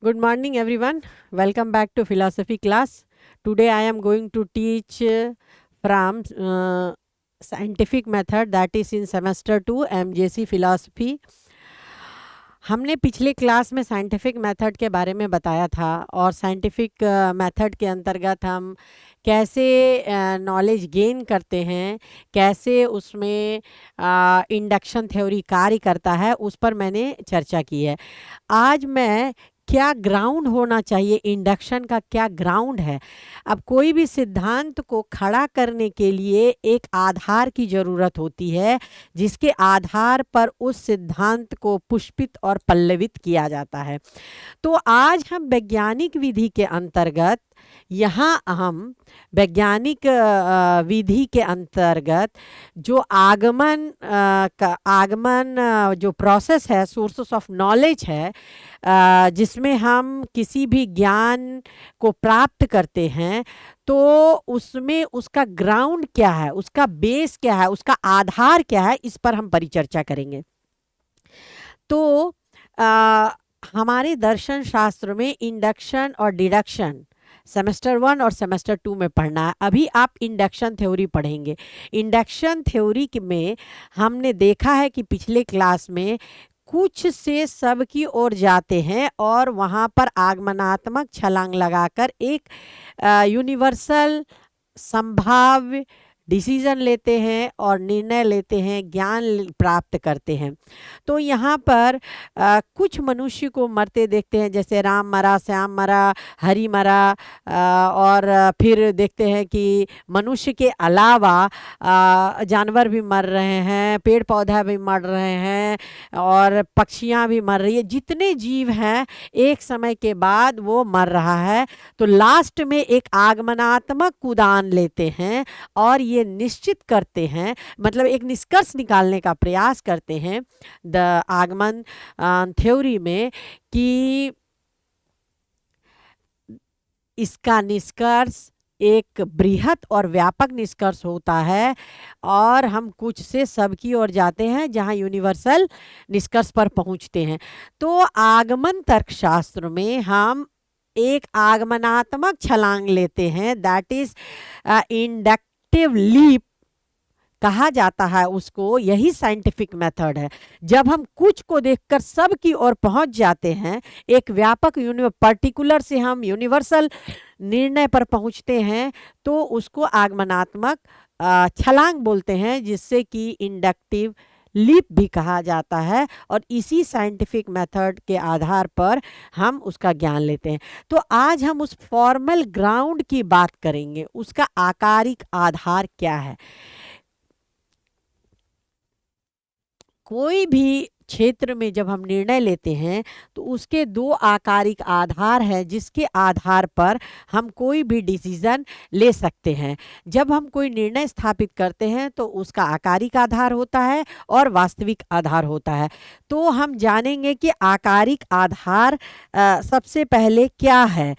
Good morning, everyone. Welcome back to philosophy class. Today, I am going to teach from scientific method, that is in semester 2 MJC philosophy. हमने पिछले class में scientific method के बारे में बताया था और साइंटिफिक मेथड के अंतर्गत हम कैसे नॉलेज गेन करते हैं, कैसे उसमें इंडक्शन थ्योरी कार्य करता है, उस पर मैंने चर्चा की है। आज मैं क्या ग्राउंड होना चाहिए, इंडक्शन का क्या ग्राउंड है। अब कोई भी सिद्धांत को खड़ा करने के लिए एक आधार की ज़रूरत होती है, जिसके आधार पर उस सिद्धांत को पुष्पित और पल्लवित किया जाता है। तो आज हम वैज्ञानिक विधि के अंतर्गत यहाँ हम वैज्ञानिक विधि के अंतर्गत जो आगमन जो प्रोसेस है, सोर्सेस ऑफ नॉलेज है, जिसमें हम किसी भी ज्ञान को प्राप्त करते हैं, तो उसमें उसका ग्राउंड क्या है, उसका बेस क्या है, उसका आधार क्या है, इस पर हम परिचर्चा करेंगे। तो हमारे दर्शन शास्त्र में इंडक्शन और डिडक्शन सेमेस्टर 1 और सेमेस्टर 2 में पढ़ना है। अभी आप इंडक्शन थ्योरी पढ़ेंगे। इंडक्शन थ्योरी में हमने देखा है कि पिछले क्लास में कुछ से सब की ओर जाते हैं और वहाँ पर आगमनात्मक छलांग लगाकर एक यूनिवर्सल संभाव्य डिसीजन लेते हैं और निर्णय लेते हैं, ज्ञान प्राप्त करते हैं। तो यहाँ पर कुछ मनुष्य को मरते देखते हैं, जैसे राम मरा, श्याम मरा, हरि मरा, और फिर देखते हैं कि मनुष्य के अलावा जानवर भी मर रहे हैं, पेड़ पौधा भी मर रहे हैं और पक्षियाँ भी मर रही है। जितने जीव हैं एक समय के बाद वो मर रहा है। तो लास्ट में एक आगमनात्मक कुदान लेते हैं और ये निश्चित करते हैं, मतलब एक निष्कर्ष निकालने का प्रयास करते हैं द आगमन थ्योरी में, कि इसका निष्कर्ष एक बृहत और व्यापक निष्कर्ष होता है और हम कुछ से सब की ओर जाते हैं, जहां यूनिवर्सल निष्कर्ष पर पहुंचते हैं। तो आगमन तर्कशास्त्र में हम एक आगमनात्मक छलांग लेते हैं, दैट इज इंडक्टिव लीप कहा जाता है उसको। यही साइंटिफिक मेथड है। जब हम कुछ को देखकर सब की ओर पहुंच जाते हैं, एक व्यापक पर्टिकुलर से हम यूनिवर्सल निर्णय पर पहुंचते हैं, तो उसको आगमनात्मक छलांग बोलते हैं, जिससे कि इंडक्टिव लीप भी कहा जाता है। और इसी साइंटिफिक मेथड के आधार पर हम उसका ज्ञान लेते हैं। तो आज हम उस फॉर्मल ग्राउंड की बात करेंगे, उसका आकारिक आधार क्या है। कोई भी क्षेत्र में जब हम निर्णय लेते हैं तो उसके दो आकारिक आधार हैं, जिसके आधार पर हम कोई भी डिसीजन ले सकते हैं। जब हम कोई निर्णय स्थापित करते हैं तो उसका आकारिक आधार होता है और वास्तविक आधार होता है। तो हम जानेंगे कि आकारिक आधार सबसे पहले क्या है।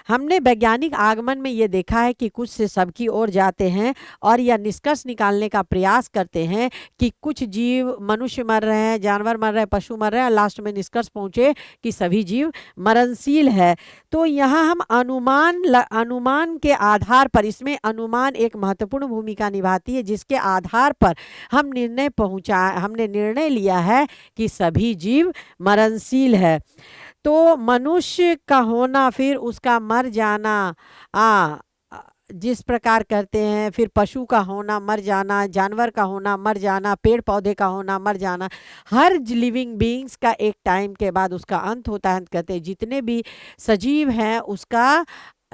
हमने वैज्ञानिक आगमन में ये देखा है कि कुछ से सब की ओर जाते हैं और यह निष्कर्ष निकालने का प्रयास करते हैं कि कुछ जीव, मनुष्य मर रहे हैं, जानवर मर रहे हैं, पशु मर रहे हैं, लास्ट में निष्कर्ष पहुंचे कि सभी जीव मरणशील है। तो यहाँ हम अनुमान के आधार पर, इसमें अनुमान एक महत्वपूर्ण भूमिका निभाती है, जिसके आधार पर हमने निर्णय लिया है कि सभी जीव मरणशील है। तो मनुष्य का होना, फिर उसका मर जाना, जिस प्रकार करते हैं, फिर पशु का होना, मर जाना, जानवर का होना, मर जाना, पेड़ पौधे का होना, मर जाना, हर लिविंग बीइंग्स का एक टाइम के बाद उसका अंत होता है। कहते हैं जितने भी सजीव हैं उसका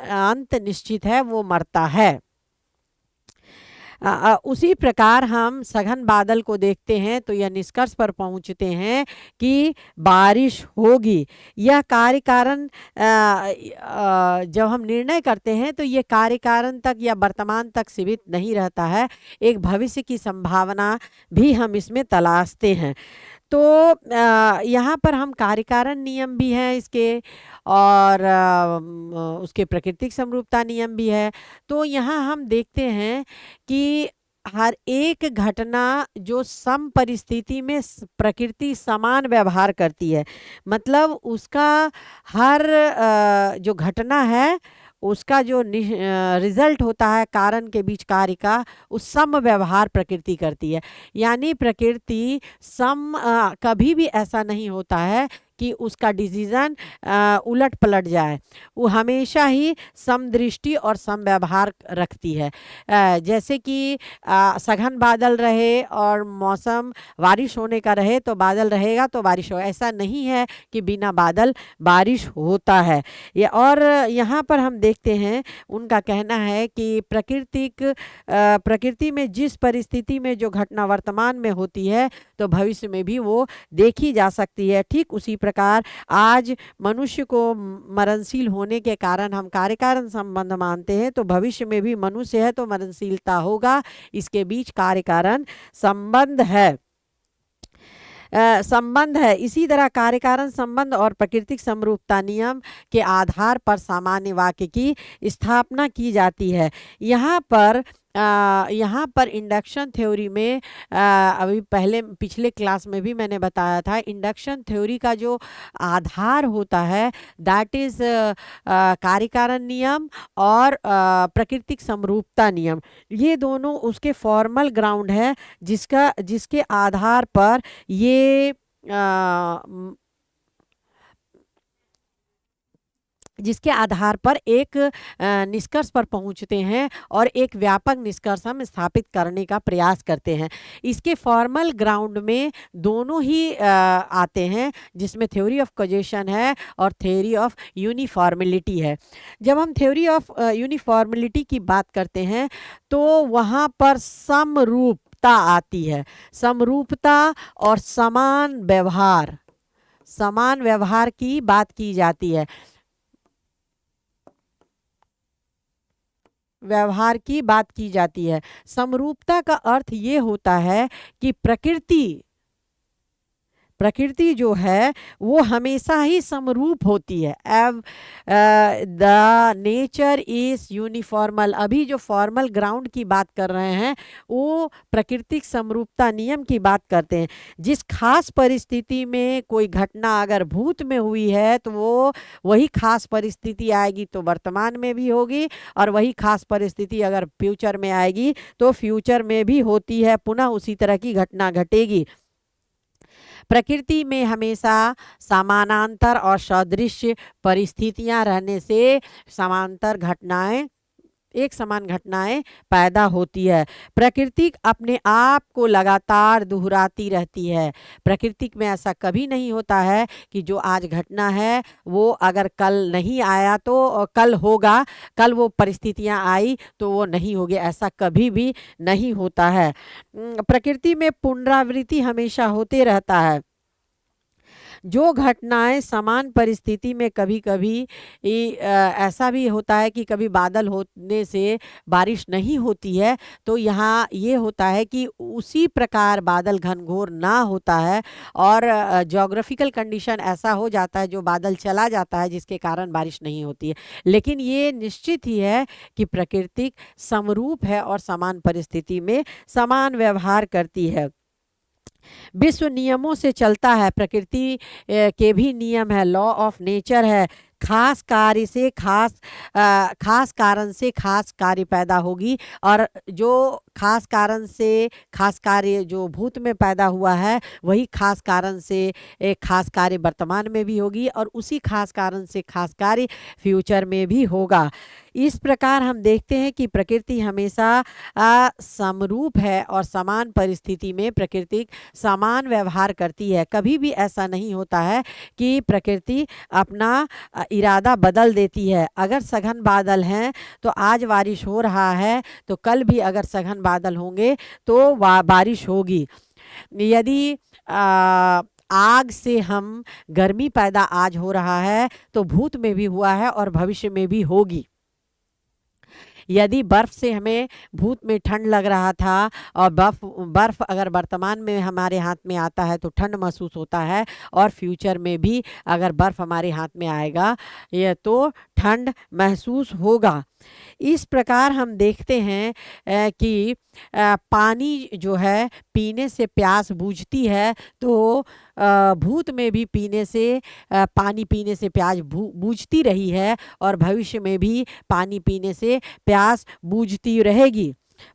अंत निश्चित है, वो मरता है। उसी प्रकार हम सघन बादल को देखते हैं तो यह निष्कर्ष पर पहुंचते हैं कि बारिश होगी। यह कार्य कारण जब हम निर्णय करते हैं तो ये कार्य कारण तक या वर्तमान तक सीमित नहीं रहता है, एक भविष्य की संभावना भी हम इसमें तलाशते हैं। तो यहाँ पर हम कार्यकारण नियम भी हैं इसके, और उसके प्राकृतिक समरूपता नियम भी है। तो यहाँ हम देखते हैं कि हर एक घटना जो सम परिस्थिति में प्रकृति समान व्यवहार करती है, मतलब उसका हर जो घटना है उसका जो रिजल्ट होता है कारण के बीच कार्य का, उस सम व्यवहार प्रकृति करती है। यानी प्रकृति कभी भी ऐसा नहीं होता है कि उसका डिसीजन उलट पलट जाए। वो हमेशा ही समदृष्टि और समव्यवहार रखती है। जैसे कि सघन बादल रहे और मौसम बारिश होने का रहे तो बादल रहेगा तो बारिश होगा, ऐसा नहीं है कि बिना बादल बारिश होता है। ये और यहाँ पर हम देखते हैं उनका कहना है कि प्रकृति में जिस परिस्थिति में जो घटना वर्तमान में होती है तो भविष्य में भी वो देखी जा सकती है। ठीक उसी प्रकार आज मनुष्य को मरणशील होने के कारण हम कार्य कारण संबंध मानते हैं, तो भविष्य में भी मनुष्य है तो मरणशीलता होगा। इसके बीच कार्य कारण संबंध है। इसी तरह कार्य कारण संबंध और प्राकृतिक समरूपता नियम के आधार पर सामान्य वाक्य की स्थापना की जाती है। यहाँ पर इंडक्शन थ्योरी में अभी पिछले क्लास में भी मैंने बताया था, इंडक्शन थ्योरी का जो आधार होता है दैट इज कार्य कारण नियम और प्राकृतिक समरूपता नियम। ये दोनों उसके फॉर्मल ग्राउंड है जिसके आधार पर ये जिसके आधार पर एक निष्कर्ष पर पहुंचते हैं और एक व्यापक निष्कर्ष हम स्थापित करने का प्रयास करते हैं। इसके फॉर्मल ग्राउंड में दोनों ही आते हैं, जिसमें थ्योरी ऑफ कॉजेशन है और थ्योरी ऑफ यूनिफॉर्मिलिटी है। जब हम थ्योरी ऑफ यूनिफॉर्मिलिटी की बात करते हैं तो वहाँ पर समरूपता आती है। समरूपता और समान व्यवहार की बात की जाती है। व्यवहार की बात की जाती है। समरूपता का अर्थ ये होता है कि प्रकृति जो है वो हमेशा ही समरूप होती है। The nature is uniformal. अभी जो फॉर्मल ग्राउंड की बात कर रहे हैं वो प्राकृतिक समरूपता नियम की बात करते हैं। जिस खास परिस्थिति में कोई घटना अगर भूत में हुई है तो वो वही खास परिस्थिति आएगी तो वर्तमान में भी होगी, और वही खास परिस्थिति अगर फ्यूचर में आएगी तो फ्यूचर में भी होती है, पुनः उसी तरह की घटना घटेगी। प्रकृति में हमेशा समानांतर और सदृश्य परिस्थितियां रहने से एक समान घटनाएं पैदा होती है। प्रकृति अपने आप को लगातार दोहराती रहती है। प्रकृति में ऐसा कभी नहीं होता है कि जो आज घटना है वो अगर कल नहीं आया तो कल होगा, कल वो परिस्थितियां आई तो वो नहीं होगी, ऐसा कभी भी नहीं होता है। प्रकृति में पुनरावृत्ति हमेशा होते रहता है। जो घटनाएं समान परिस्थिति में कभी कभी ऐसा भी होता है कि कभी बादल होने से बारिश नहीं होती है, तो यहाँ ये होता है कि उसी प्रकार बादल घनघोर ना होता है और ज्योग्राफिकल कंडीशन ऐसा हो जाता है जो बादल चला जाता है जिसके कारण बारिश नहीं होती है। लेकिन ये निश्चित ही है कि प्रकृति समरूप है और समान परिस्थिति में समान व्यवहार करती है। विश्व नियमों से चलता है। प्रकृति के भी नियम है, लॉ ऑफ नेचर है। खास कार्य से खास कारण से खास कार्य पैदा होगी, और जो खास कारण से खास कार्य जो भूत में पैदा हुआ है वही खास कारण से एक खास कार्य वर्तमान में भी होगी, और उसी खास कारण से खास कार्य फ्यूचर में भी होगा। इस प्रकार हम देखते हैं कि प्रकृति हमेशा समरूप है और समान परिस्थिति में प्रकृति समान व्यवहार करती है। कभी भी ऐसा नहीं होता है कि प्रकृति अपना इरादा बदल देती है। अगर सघन बादल हैं तो आज बारिश हो रहा है तो कल भी अगर सघन बादल होंगे तो बारिश होगी। यदि आग से हम गर्मी पैदा आज हो रहा है तो भूत में भी हुआ है और भविष्य में भी होगी। यदि बर्फ़ से हमें भूत में ठंड लग रहा था और बर्फ़ अगर वर्तमान में हमारे हाथ में आता है तो ठंड महसूस होता है, और फ्यूचर में भी अगर बर्फ़ हमारे हाथ में आएगा ये तो ठंड महसूस होगा। इस प्रकार हम देखते हैं कि पानी जो है पीने से प्यास बुझती है, तो भूत में भी पीने से पानी पीने से प्यास बुझती रही है, और भविष्य में भी पानी पीने से प्यास बुझती रहेगी।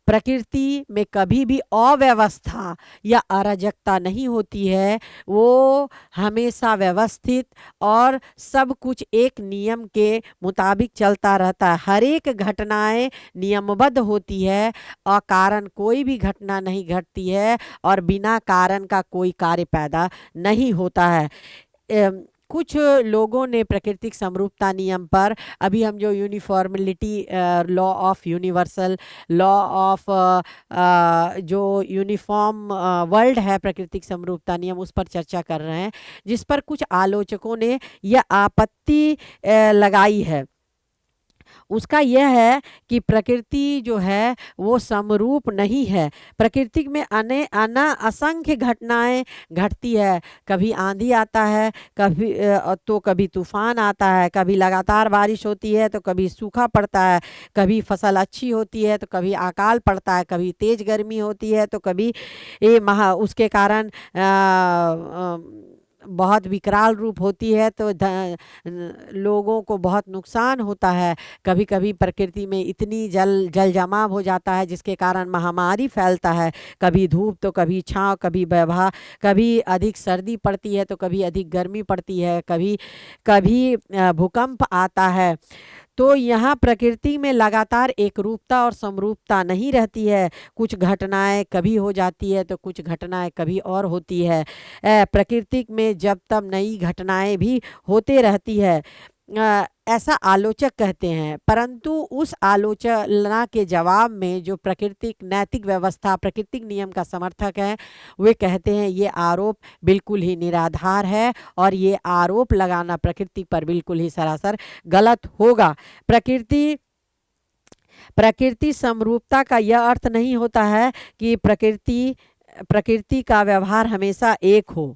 प्रकृति में कभी भी अव्यवस्था या अराजकता नहीं होती है, वो हमेशा व्यवस्थित और सब कुछ एक नियम के मुताबिक चलता रहता है। हर एक घटनाएं नियमबद्ध होती है, अकारण कोई भी घटना नहीं घटती है, और बिना कारण का कोई कार्य पैदा नहीं होता है। कुछ लोगों ने प्राकृतिक समरूपता नियम पर, अभी हम जो यूनिफॉर्मिलिटी law of universal law of जो यूनिफॉर्म वर्ल्ड है, प्राकृतिक समरूपता नियम, उस पर चर्चा कर रहे हैं, जिस पर कुछ आलोचकों ने यह आपत्ति लगाई है। उसका यह है कि प्रकृति जो है वो समरूप नहीं है। प्रकृति में असंख्य घटनाएं घटती है। कभी आंधी आता है, कभी तो कभी तूफान आता है, कभी लगातार बारिश होती है तो कभी सूखा पड़ता है, कभी फसल अच्छी होती है तो कभी अकाल पड़ता है, कभी तेज गर्मी होती है तो कभी उसके कारण बहुत विकराल रूप होती है, तो लोगों को बहुत नुकसान होता है। कभी कभी प्रकृति में इतनी जल जमाव हो जाता है जिसके कारण महामारी फैलता है। कभी धूप तो कभी छाँव, कभी वैभव, कभी अधिक सर्दी पड़ती है तो कभी अधिक गर्मी पड़ती है, कभी कभी भूकंप आता है। तो यहाँ प्रकृति में लगातार एक रूपता और समरूपता नहीं रहती है। कुछ घटनाएं कभी हो जाती है तो कुछ घटनाएं कभी और होती है। प्रकृति में जब तब नई घटनाएं भी होते रहती है, ऐसा आलोचक कहते हैं। परंतु उस आलोचना के जवाब में जो प्राकृतिक नैतिक व्यवस्था, प्राकृतिक नियम का समर्थक है, वे कहते हैं ये आरोप बिल्कुल ही निराधार है, और ये आरोप लगाना प्रकृति पर बिल्कुल ही सरासर गलत होगा। प्रकृति समरूपता का यह अर्थ नहीं होता है कि प्रकृति का व्यवहार हमेशा एक हो।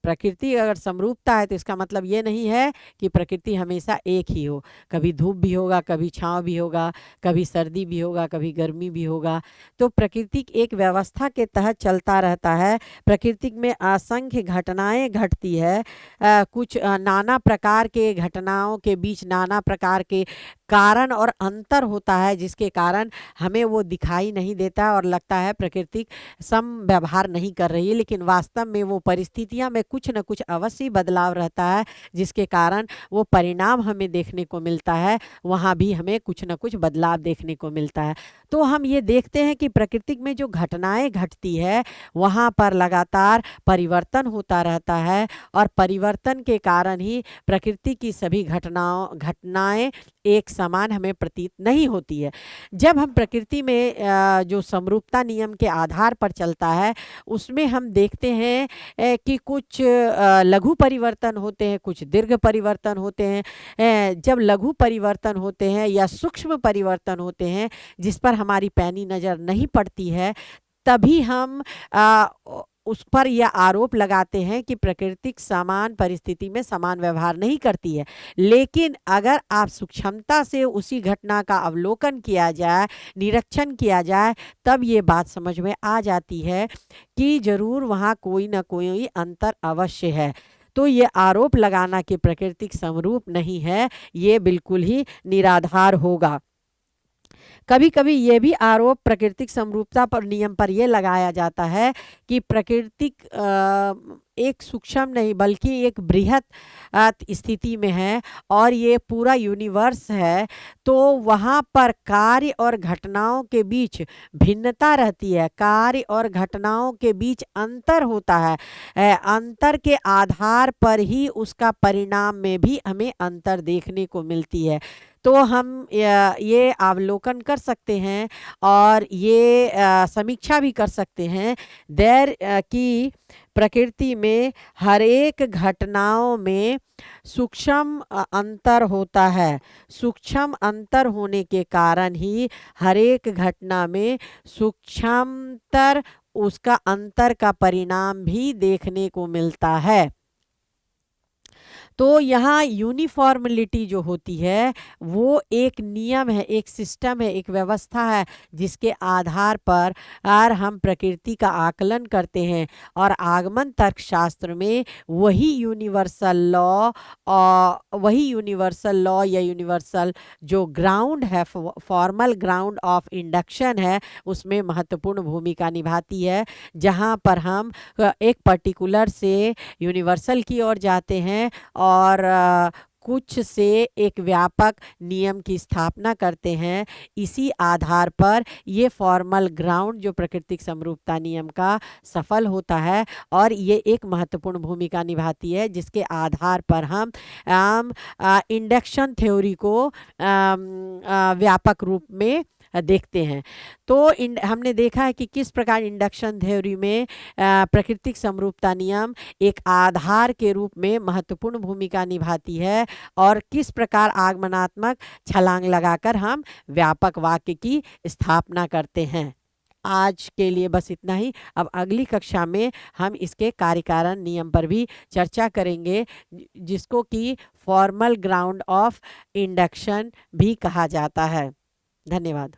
प्रकृति अगर समरूपता है तो इसका मतलब ये नहीं है कि प्रकृति हमेशा एक ही हो। कभी धूप भी होगा, कभी छाँव भी होगा, कभी सर्दी भी होगा, कभी गर्मी भी होगा। तो प्रकृति एक व्यवस्था के तहत चलता रहता है। प्रकृति में असंख्य घटनाएं घटती है। कुछ नाना प्रकार के घटनाओं के बीच नाना प्रकार के कारण और अंतर होता है, जिसके कारण हमें वो दिखाई नहीं देता और लगता है प्रकृति सम व्यवहार नहीं कर रही है, लेकिन वास्तव में वो परिस्थितियां में कुछ न कुछ अवश्य बदलाव रहता है, जिसके कारण वो परिणाम हमें देखने को मिलता है, वहाँ भी हमें कुछ न कुछ बदलाव देखने को मिलता है। तो हम ये देखते हैं कि प्रकृति में जो घटनाएं घटती है वहाँ पर लगातार परिवर्तन होता रहता है, और परिवर्तन के कारण ही प्रकृति की सभी घटनाएं एक समान हमें प्रतीत नहीं होती है। जब हम प्रकृति में जो समरूपता नियम के आधार पर चलता है, उसमें हम देखते हैं कि कुछ लघु परिवर्तन होते हैं, कुछ दीर्घ परिवर्तन होते हैं। जब लघु परिवर्तन होते हैं या सूक्ष्म परिवर्तन होते हैं जिस पर हमारी पैनी नज़र नहीं पड़ती है, तभी हम उस पर यह आरोप लगाते हैं कि प्रकृति समान परिस्थिति में समान व्यवहार नहीं करती है। लेकिन अगर आप सूक्ष्मता से उसी घटना का अवलोकन किया जाए, निरीक्षण किया जाए, तब ये बात समझ में आ जाती है कि जरूर वहाँ कोई ना कोई अंतर अवश्य है। तो ये आरोप लगाना कि प्रकृति समरूप नहीं है, ये बिल्कुल ही निराधार होगा। कभी कभी ये भी आरोप प्राकृतिक समरूपता पर नियम पर यह लगाया जाता है कि प्राकृतिक एक सूक्ष्म नहीं बल्कि एक बृहत स्थिति में है, और ये पूरा यूनिवर्स है, तो वहाँ पर कार्य और घटनाओं के बीच भिन्नता रहती है, कार्य और घटनाओं के बीच अंतर होता है। अंतर के आधार पर ही उसका परिणाम में भी हमें अंतर देखने को मिलती है। तो हम ये अवलोकन कर सकते हैं और ये समीक्षा भी कर सकते हैं कि प्रकृति में हर एक घटनाओं में सूक्ष्म अंतर होता है। सूक्ष्म अंतर होने के कारण ही हर एक घटना में सूक्ष्मतर उसका अंतर का परिणाम भी देखने को मिलता है। तो यहाँ यूनिफॉर्मिलिटी जो होती है वो एक नियम है, एक सिस्टम है, एक व्यवस्था है जिसके आधार पर हम प्रकृति का आकलन करते हैं। और आगमन तर्कशास्त्र में वही यूनिवर्सल लॉ या यूनिवर्सल जो ग्राउंड है, फॉर्मल ग्राउंड ऑफ इंडक्शन है, उसमें महत्वपूर्ण भूमिका निभाती है। जहाँ पर हम एक पर्टिकुलर से यूनिवर्सल की ओर जाते हैं और कुछ से एक व्यापक नियम की स्थापना करते हैं। इसी आधार पर ये फॉर्मल ग्राउंड जो प्राकृतिक समरूपता नियम का सफल होता है और ये एक महत्वपूर्ण भूमिका निभाती है, जिसके आधार पर हम इंडक्शन थ्योरी को व्यापक रूप में देखते हैं। तो हमने देखा है कि किस प्रकार इंडक्शन थ्योरी में प्राकृतिक समरूपता नियम एक आधार के रूप में महत्वपूर्ण भूमिका निभाती है और किस प्रकार आगमनात्मक छलांग लगाकर हम व्यापक वाक्य की स्थापना करते हैं। आज के लिए बस इतना ही। अब अगली कक्षा में हम इसके कार्यकारण नियम पर भी चर्चा करेंगे, जिसको कि फॉर्मल ग्राउंड ऑफ इंडक्शन भी कहा जाता है। धन्यवाद।